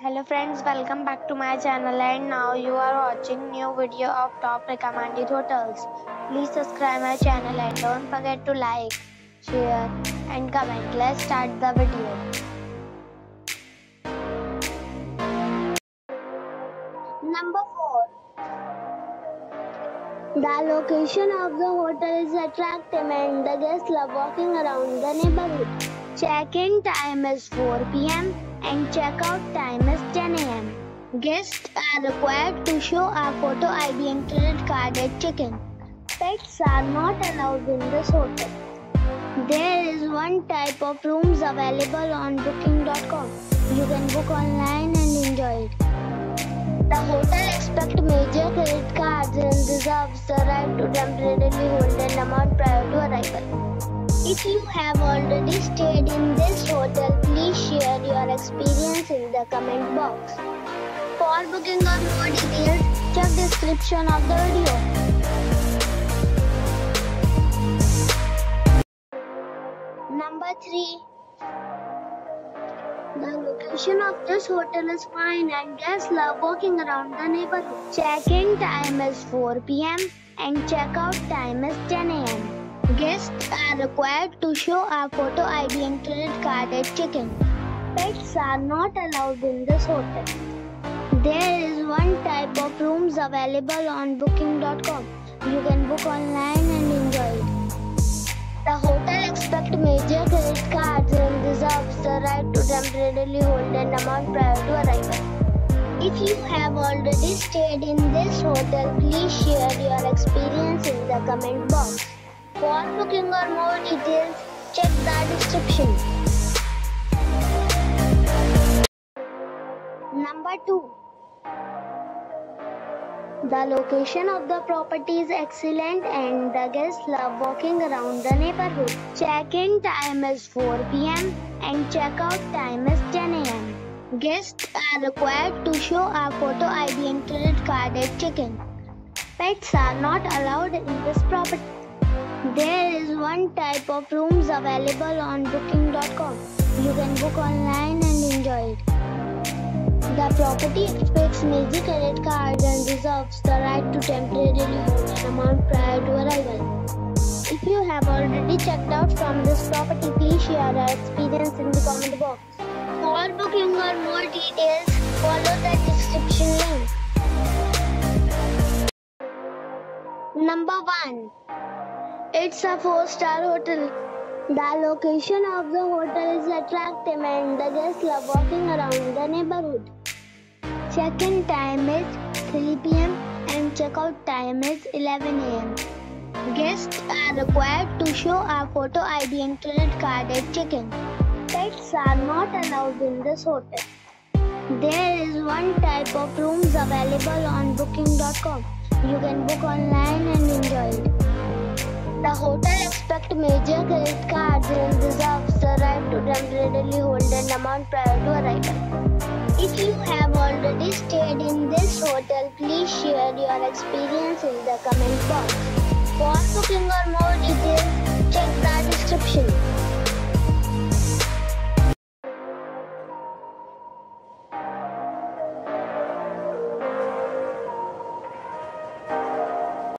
Hello friends, welcome back to my channel and now you are watching new video of top recommended hotels. Please subscribe my channel and don't forget to like, share and comment. Let's start the video. Number 4. The location of the hotel is attractive and the guests love walking around the neighborhood. Check-in time is 4 p.m. and check-out time is 10 a.m. Guests are required to show a photo ID and credit card at check-in. Pets are not allowed in this hotel. There is one type of rooms available on booking.com. You can book online and enjoy it. The hotel expects major credit cards and reserves the right to temporarily hold an amount prior to arrival. If you have already stayed in this hotel, please share your experience in the comment box. For booking or more details, check description of the video. Number 3. The location of this hotel is fine and guests love walking around the neighborhood. Check-in time is 4 p.m. and check-out time is 10 a.m. Guests are required to show a photo ID and credit card at check-in. Pets are not allowed in this hotel. There is one type of rooms available on booking.com. You can book online and enjoy it. The hotel expects major credit cards and reserves the right to temporarily hold an amount prior to arrival. If you have already stayed in this hotel, please share your experience in the comment box. For booking or more details, check the description. Number 2. The location of the property is excellent and the guests love walking around the neighborhood. Check-in time is 4 p.m. and check-out time is 10 a.m. Guests are required to show a photo ID and credit card at check-in. Pets are not allowed in this property. There is one type of rooms available on booking.com. You can book online and enjoy it. The property expects major credit cards and reserves the right to temporarily hold an amount prior to arrival. If you have already checked out from this property, please share your experience in the comment box. For booking or more details, follow the description link. Number 1. It's a 4-star hotel. The location of the hotel is attractive and the guests love walking around the neighborhood. Check-in time is 3 p.m. and check-out time is 11 a.m. Guests are required to show a photo ID and credit card at check-in. Pets are not allowed in this hotel. There is one type of rooms available on booking.com. You can book online and enjoy it. The hotel expects major credit cards and reserves the right to temporarily hold an amount prior to arrival. If you have already stayed in this hotel, please share your experience in the comment box. For booking or more